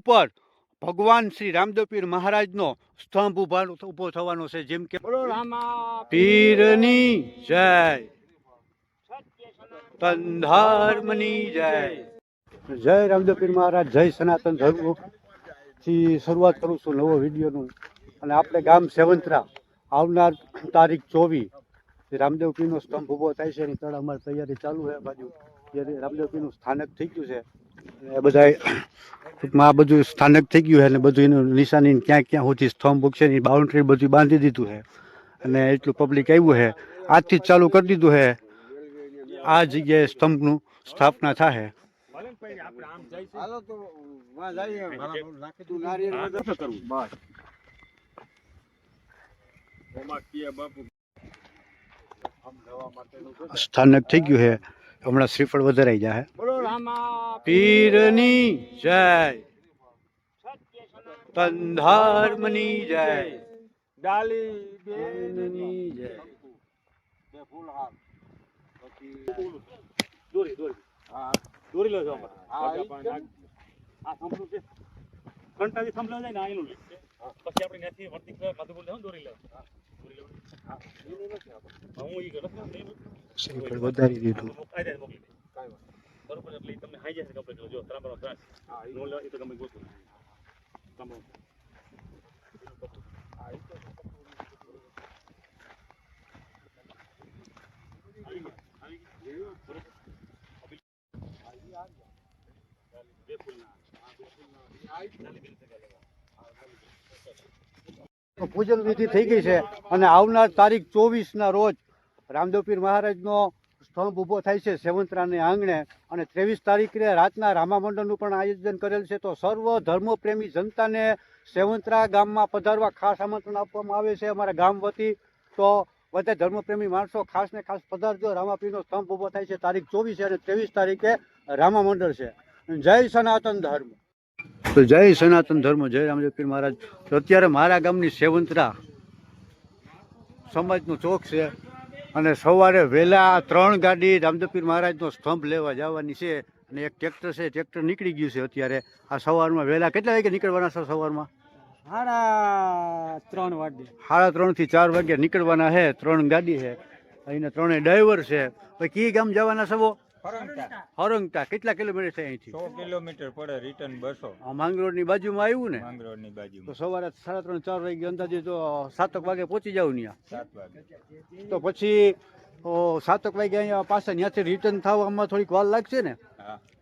ઉપર ભગવાન શ્રી રામદેવ પીર મહારાજનો સ્તંભ ઉભો થવાનો છે. જેમ કે પીરની જય, ધર્મની જય. જય રામદેવ પીર મહારાજ, જય સનાતન ધર્મ થી શરૂઆત કરું છું નવો વિડીયોનું. અને આપણે ગામ સેવંતરા આવનાર તારીખ 24 રામદેવ પીરનો સ્તંભ ઊભો થાય છે. એની તળ અમારી તૈયારી ચાલુ છે. બાજુ રામદેવ પીરનું સ્થાનક થઈ ગયું છે. એ બધા ટૂંકમાં આ બધું સ્થાનક થઈ ગયું છે અને બધું એનું નિશાની ક્યાં ક્યાં સુધી સ્તંભ છે એની બાઉન્ડ્રી બધું બાંધી દીધું છે. અને એટલું પબ્લિક આવ્યું છે. આજથી જ ચાલુ કરી દીધું છે. આ જગ્યાએ સ્તંભનું સ્થાપના થાય. સ્થાનક થઈ ગયું છે. હમણાં શ્રીફળ વધારાઈ જાય. પીરની જય, ધર્મની જય, ડાલી બેનની જય. દોરી લો છો કંટાળી થંભ જાય ને આનું પછી આપણે ત્યાંથી વર્તી કાધું બોલ દોરી લો. વધારી દીધું બરોબર. એટલે તમને હાઈ જશે કપડે જો તરાબરો ત્રાસ નો લે એ તો ગમે ગોતું તમો પૂજન વિધિ થઈ ગઈ છે. અને આવનાર તારીખ 24ના રોજ રામદેવ પીર મહારાજનો સ્તંભ ઊભો થાય છે સેવંતરાને આંગણે. અને 23 તારીખે રાતના રામા મંડળનું પણ આયોજન કરેલ છે. તો સર્વ ધર્મપ્રેમી જનતાને સેવંતરા ગામમાં પધારવા ખાસ આમંત્રણ આપવામાં આવે છે અમારા ગામ વતી. તો બધા ધર્મપ્રેમી માણસો ખાસ ને ખાસ પધારજો. રામાપીરનો સ્તંભ ઊભો થાય છે તારીખ 24 અને 23 તારીખે રામા મંડળ છે. જય સનાતન ધર્મ. તો જય સનાતન ધર્મ, જય રામદેવ પીર મહારાજ. તો અત્યારે મારા ગામની સેવંતરા સમાજનો ચોક છે. અને સવારે વહેલા 3 ગાડી રામદેવ પીર મહારાજનો સ્તંભ લેવા જવાની છે. અને એક ટ્રેક્ટર છે, ટ્રેક્ટર નીકળી ગયું છે અત્યારે. આ સવારમાં વહેલા કેટલા વાગે નીકળવાના છે? સવારમાં 3:30 વાગે, 3:30 થી 4 વાગે નીકળવાના છે. 3 ગાડી છે. અહીંને 3 ડ્રાઈવર છે. પછી કઈ ગામ જવાના છે? હરંગતા. કેટલા કિલોમીટર છે અહીંથી? 100 કિલોમીટર પડે. રિટર્ન 200. માંગરોળ ની બાજુમાં આવ્યું ને? માંગરોળ ની બાજુમાં. તો સવારે 3:30 4 વાગે અંદાજે તો 7 વાગે પહોંચી જાવ ત્યાં. 7 વાગે. તો પછી 7 વાગે અહીંયા પાછા ત્યાંથી રિટર્ન થવામાં થોડીક વાર લાગશે ને?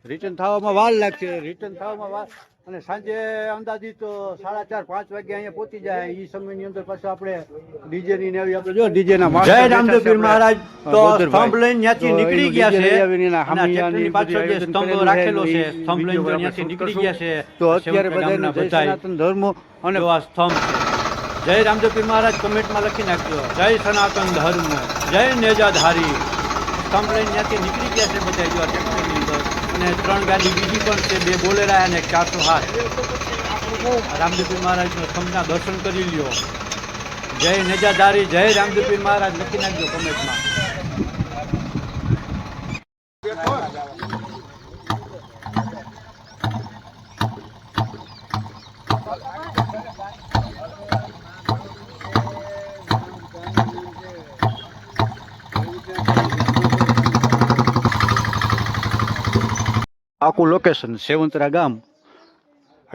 રિટર્ન થવામાં વાર લાગશે. રિટર્ન થવામાં વાર. અને સાંજે અંદાજિત 4:30 5 વાગે અહીંયા પહોંચી જાય. એ સમયની અંદર પાછું આપણે ડીજે ની નવી આપણે જો ડીજે ના જય રામદેવ પીર મહારાજ તો સ્તંભ લઈને ત્યાંથી નીકળી ગયા છે. ની પાછળ જે સ્તંભ રાખેલો છે સ્તંભ લઈને ત્યાંથી નીકળી ગયા છે. તો અત્યારે બધાને જય સનાતન ધર્મ અને આ સ્તંભ છે. જય રામદેવ પીર મહારાજ કમેન્ટમાં લખી નાખજો. જય સનાતન ધર્મ, જય નેજાધારી. સ્તંભ લઈને ત્યાંથી નીકળી ગયા છે બધા. જો ટ્રેક્ટરની અંદર અને 3 ગાડી બીજી પણ છે. 2 બોલેરા અને 408. રામદેવ પીર મહારાજનો સ્તંભના દર્શન કરી લ્યો. જય નેજાધારી, જય રામદેવ પીર મહારાજ લખી નાખજો કમેન્ટમાં. આખું લોકેશન સેવંતરા ગામ,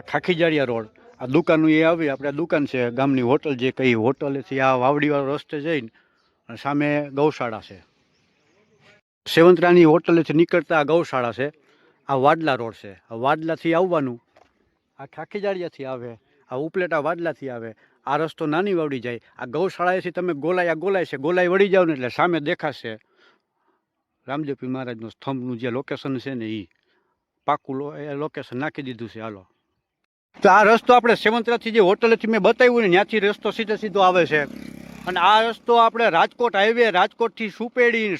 ખાખીજાળિયા રોડ. આ દુકાનનું એ આવી આપણે દુકાન છે. ગામની હોટલ જે કઈ હોટલેથી આ વાવડીવાળો રસ્તે જઈને અને સામે ગૌશાળા છે. સેવંતરાની હોટલેથી નીકળતા આ ગૌશાળા છે. આ વાડલા રોડ છે. આ વાડલાથી આવવાનું. આ ખાખીજાળિયાથી આવે. આ ઉપલેટા વાડલાથી આવે. આ રસ્તો નાની વાવડી જાય. આ ગૌશાળાએથી તમે ગોલાય છે. ગોલાઈ વળી જાવ ને એટલે સામે દેખાશે રામદેવ પીર મહારાજનું સ્તંભનું જે લોકેશન છે ને એ પાકું લોકેશન નાખી દીધું છે. હાલો, તો આ રસ્તો આપણે સેવંતરાથી જે હોટલેથી મેં બતાવ્યું ને ત્યાંથી રસ્તો સીધો આવે છે. અને આ રસ્તો આપણે રાજકોટ હાઈવે, રાજકોટથી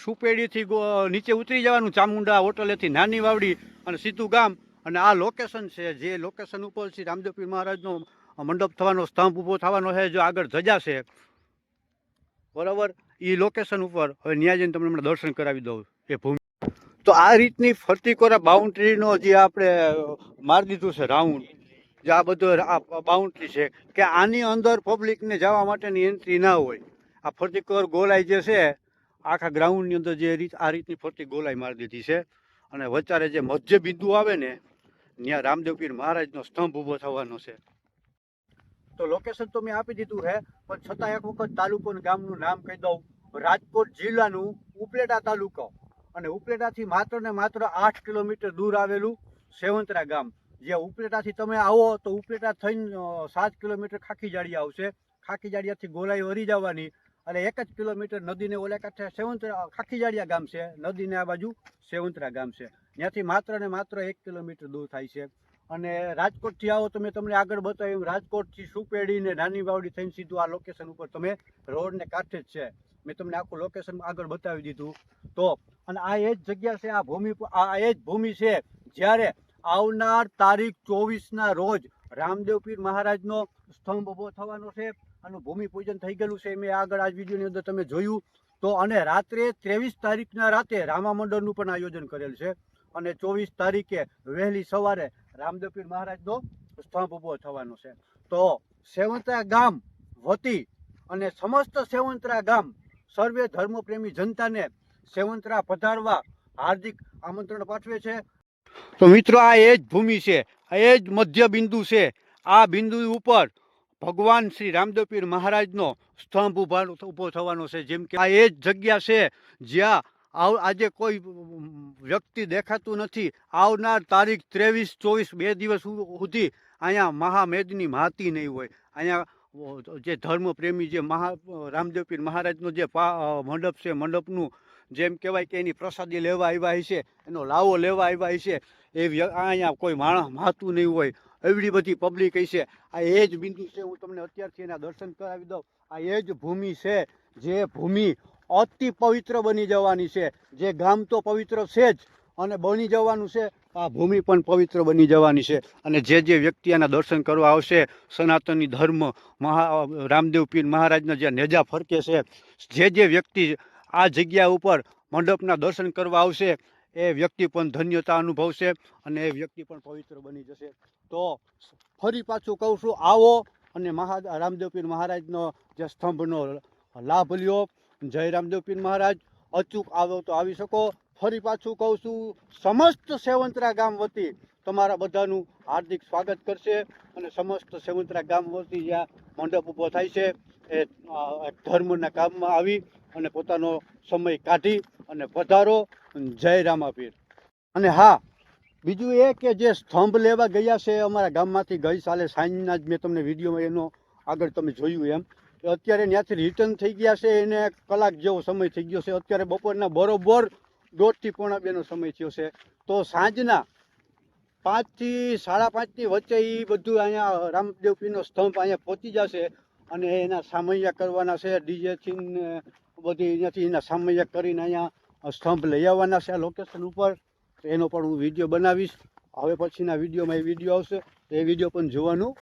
સુપેડીથી નીચે ઉતરી જવાનું ચામુંડા હોટલેથી નાની વાવડી અને સીધું ગામ. અને આ લોકેશન છે જે લોકેશન ઉપર શ્રી રામદેવ પીર મહારાજનો મંડપ થવાનો, સ્તંભ ઊભો થવાનો છે. જો આગળ ધજા છે બરાબર એ લોકેશન ઉપર. હવે ત્યાં જઈને તમને દર્શન કરાવી દઉં એ ભૂમિ. તો આ રીતની ફરતી કોરા બાઉન્ડ્રીનો જે આપણે મારી દીધું છે રાઉન્ડ, જે આ બધું બાઉન્ડ્રી છે કે આની અંદર પબ્લિકને જવા માટેની એન્ટ્રી ના હોય. આ ફરતી કોર ગોલાઈ જે છે આખા ગ્રાઉન્ડની અંદર જે આ રીતની ફરતી ગોલાઈ મારી દીધી છે. અને વચારે જે મધ્ય બિંદુ આવે ને ત્યાં રામદેવ પીર મહારાજનો સ્તંભ ઊભો થવાનો છે. તો લોકેશન તો મેં આપી દીધું છે, પણ છતાં એક વખત તાલુકો અને ગામનું નામ કહી દઉં. રાજકોટ જિલ્લાનું ઉપલેટા તાલુકો અને ઉપલેટાથી માત્ર ને માત્ર 8 કિલોમીટર દૂર આવેલું સેવંતરા ગામ. જે ઉપલેટાથી તમે આવો તો ઉપલેટા થઈને 7 કિલોમીટર ખાખીજાળિયા આવશે. ખાખીજાળિયાથી ગોલાઈ વળી જવાની અને 1 જ કિલોમીટર નદીને ઓલા કાંઠે સેવંતરા ખાખીજાળિયા ગામ છે, નદીને આ બાજુ સેવંતરા ગામ છે. ત્યાંથી માત્ર ને માત્ર 1 કિલોમીટર દૂર થાય છે. અને રાજકોટથી આવો તો મેં તમને આગળ બતાવ્યું રાજકોટથી સુપેડી ને નાની વાવડી થઈને સીધું આ લોકેશન ઉપર તમે રોડને કાંઠે જ છે. મેં તમને આખું લોકેશન આગળ બતાવી દીધું. તો અને આ એ જ જગ્યા છે, આ એ જ ભૂમિ છે જ્યારે આવનાર તારીખ 24ના રોજ રામદેવ પીર મહારાજનો સ્તંભ ઊભો થવાનો છે અને ભૂમિપૂજન થઈ ગયેલું છે. મેં આગળ આ વિડીયોની અંદર તમે જોયું. તો અને રાત્રે 23 તારીખના રાતે રામા મંડળનું પણ આયોજન કરેલ છે અને 24 તારીખે વહેલી સવારે રામદેવ પીર મહારાજનો સ્તંભ ઊભો થવાનો છે. તો સેવંતરા ગામ વતી અને સમસ્ત સેવંતરા ગામ સર્વે ધર્મપ્રેમી જનતાને સેવંતરા પધારવા હાર્દિક આમંત્રણ પાઠવે છે. તો મિત્રો આ એ જ ભૂમિ છે, આ એ જ મધ્ય બિંદુ છે. આ બિંદુ ઉપર ભગવાન શ્રી રામદેવ પીર મહારાજનો સ્તંભ ઊભો થવાનો છે. જેમ કે આ એ જ જગ્યા છે જ્યાં આજે કોઈ વ્યક્તિ દેખાતું નથી. આવનાર તારીખ 23, 24 બે દિવસ સુધી અહીંયા મહામેદની માતી નહીં હોય. અહીંયા જે ધર્મપ્રેમી જે રામદેવ પીર મહારાજનો જે મંડપ છે, મંડપનું જેમ કહેવાય કે એની પ્રસાદી લેવા આવ્યા છે, એનો લાવો લેવા આવ્યા છે, એ અહીંયા કોઈ માણસ માતું નહીં હોય. એવડી બધી પબ્લિક છે. આ એ જ બિંદુ છે. હું તમને અત્યારથી એના દર્શન કરાવી દઉં. આ એ જ ભૂમિ છે જે ભૂમિ અતિ પવિત્ર બની જવાની છે. જે ગામ તો પવિત્ર છે જ અને બની જવાનું છે, આ ભૂમિ પણ પવિત્ર બની જવાની છે. અને જે વ્યક્તિ આના દર્શન કરવા આવશે, સનાતની ધર્મ રામદેવ પીર મહારાજના જે નેજા ફરકે છે, જે વ્યક્તિ આ જગ્યા ઉપર મંડપના દર્શન કરવા આવશે એ વ્યક્તિ પણ ધન્યતા અનુભવશે અને એ વ્યક્તિ પણ પવિત્ર બની જશે. તો ફરી પાછું કહું છું, આવો અને રામદેવ પીર મહારાજનો જે સ્તંભનો લાભ લ્યો. જય રામદેવ પીર મહારાજ. અચૂક આવો તો આવી શકો. ફરી પાછું કહું છું, સમસ્ત સેવંતરા ગામ વતી તમારા બધાનું હાર્દિક સ્વાગત કરશે અને સમસ્ત સેવંતરા ગામ વતી જ્યાં મંડપ ઊભો થાય છે એ ધર્મના કામમાં આવી અને પોતાનો સમય કાઢી અને પધારો. જય રામાપીર. અને હા, બીજું એ કે જે સ્તંભ લેવા ગયા છે અમારા ગામમાંથી ગઈ સાલે સાંજના જ મેં તમને વિડીયોમાં એનો આગળ તમે જોયું એમ, અત્યારે ત્યાંથી રિટર્ન થઈ ગયા છે. એને કલાક જેવો સમય થઈ ગયો છે. અત્યારે બપોરના બરોબર 1:30 થી 1:45નો સમય થયો છે. તો સાંજના 5 થી 5:30ની વચ્ચે એ બધું અહીંયા રામદેવ પીરનો સ્તંભ અહીંયા પહોંચી જશે અને એના સામૈયા કરવાના છે. ડીજેથી બધી અહીંયાથી એના સામૈયા કરીને અહીંયા સ્તંભ લઈ આવવાના છે આ લોકેશન ઉપર. એનો પણ હું વિડીયો બનાવીશ. હવે પછીના વિડીયોમાં એ વિડીયો આવશે, તો એ વિડીયો પણ જોવાનું